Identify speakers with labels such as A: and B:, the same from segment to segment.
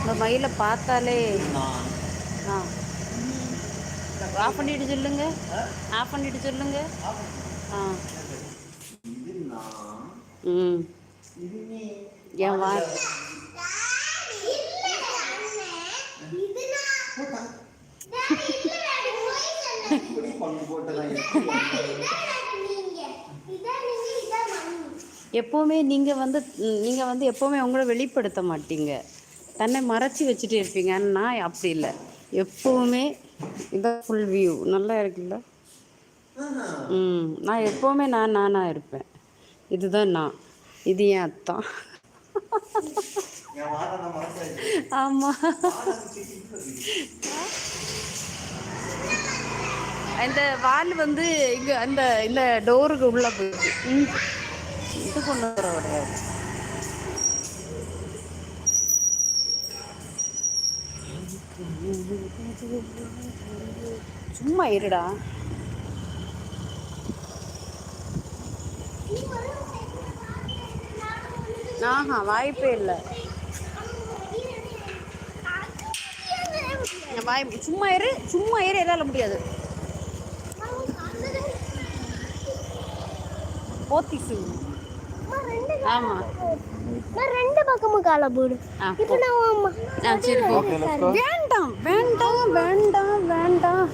A: இந்த மயிலை பார்த்தாலே ஆ ஆஃப் பண்ணிட்டு சொல்லுங்க, ஆஃப் பண்ணிட்டு சொல்லுங்க. ஆ ம் என் வா எப்போவுமே நீங்கள் வந்து எப்போவுமே உங்களை வெளிப்படுத்த மாட்டீங்க, தன்னை மறைச்சி வச்சுட்டு இருப்பீங்க. நான் அப்படி இல்லை, எப்போவுமே இதான் ஃபுல் வியூ நல்லா இருக்குல்ல. நான் எப்போவுமே நானாக இருப்பேன். இதுதான் நான், இது என் அத்தான். ஆமாம், இந்த வால் வந்து இங்கே அந்த இந்த டோருக்கு உள்ளே போயிடுச்சு. இது கொண்டு வர கிடையாது. சும்மா இருடா. ஆஹா வாய்ப்பே இல்லை. வாய் சும்மா இரு, சும்மா இரு, எதால முடியாது. போத்திசு. ஆமா
B: ரெண்டு பக்கமும் கால போடு.
A: சரி வேண்டாம் வேண்டாம் வேண்டாம் வேண்டாம்.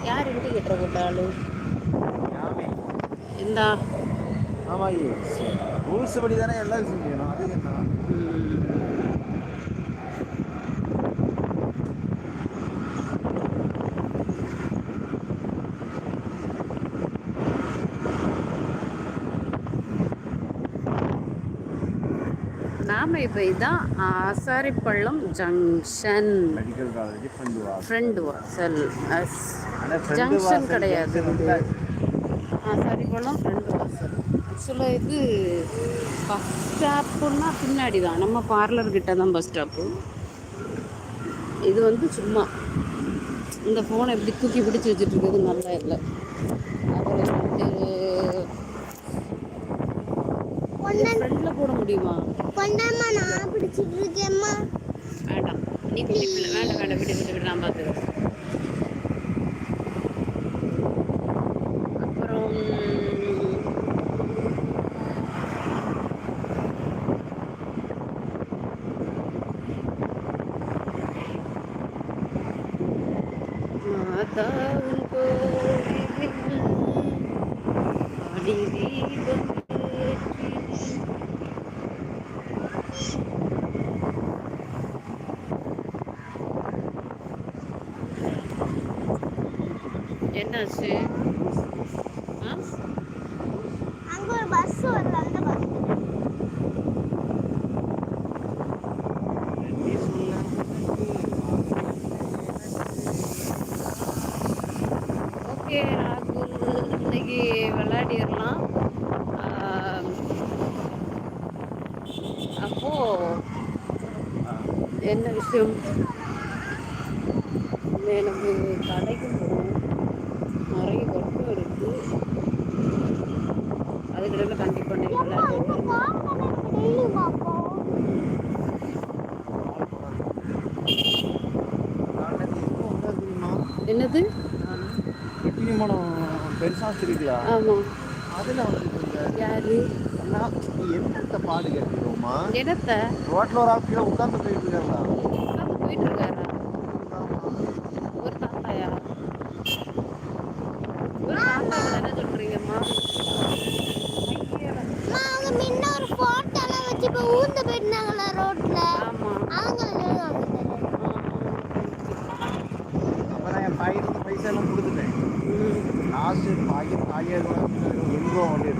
A: யார் இன்டி கட்டுற போட்டாலும் இந்தா
C: ரூல்ஸ் படி தானே எல்லாம் விஷயம் செய்யணும். அது என்ன
A: நாம இப்போ இதுதான் Asaripallam junction,
C: medical college
A: friend வாசல். ஜங்ஷன் கிடையாது, ஆசாரிப்பள்ளம் ஃப்ரெண்ட் வாசல். ஆக்சுவலாக இது பஸ் ஸ்டாப்புன்னா பின்னாடி தான், நம்ம பார்லர்கிட்ட தான் பஸ் ஸ்டாப்பு. இது வந்து சும்மா இந்த ஃபோனை எப்படி தூக்கி பிடிச்சி வச்சுட்டு இருக்கிறது நல்லா இல்லை. ஃப்ரெண்ட்ல போட முடியுமா?
B: கொண்டாமா நான் பிடிச்சிட்டு இருக்கேம்மா.
A: வேண்டாம் நீ பிடிக்கல, வேண்டாம் வேண்டாம், விட்டு விட்டு விட்டு நான் பார்த்துக்கிறேன். அப்புறம் மாதாவின் கோவிலில் ஆடி தீபம் ஏற்றி. என்னாச்சு?
B: அங்க ஒரு பஸ் வருது, அந்த பஸ்.
A: ஓகே ராகுல், இன்னைக்கு விளையாடிடலாம். அப்போ என்ன விஷயம், எனக்கு கடைக்கு போகணும், நிறைய ஒர்க்கும் இருக்குது. அதுக்கிட்ட கண்டிப்பாக நீங்கள் விளையாடுவோம். என்னது
C: விமானம் பெருசா தெரியுங்களா?
A: ஆமாம்.
C: அதில் வந்து
A: யாரு
C: என்னத்த பாடு கேட்கிறோமா?
A: என்னத்தை
C: ரோட்டில் ஒரு ஆள் கீழே உட்காந்து போயிட்டு இருக்காங்களா?
A: உட்காந்து போயிட்டு இருக்காரா? ஒரு தாத்தாயா? ஒரு தாத்தாவை தானே சொல்கிறீங்கம்மா?
B: அவங்க முன்ன ஒரு போட்டோலாம் வச்சு இப்போ ஊந்து போயிருந்தாங்களா ரோட்ல?
A: ஆமாம்.
C: அப்போ நான் என் பையனுக்கு பைசா எல்லாம் கொடுத்துட்டேன். காசு 1000 1000 ரூபா 1 ரூபா வந்து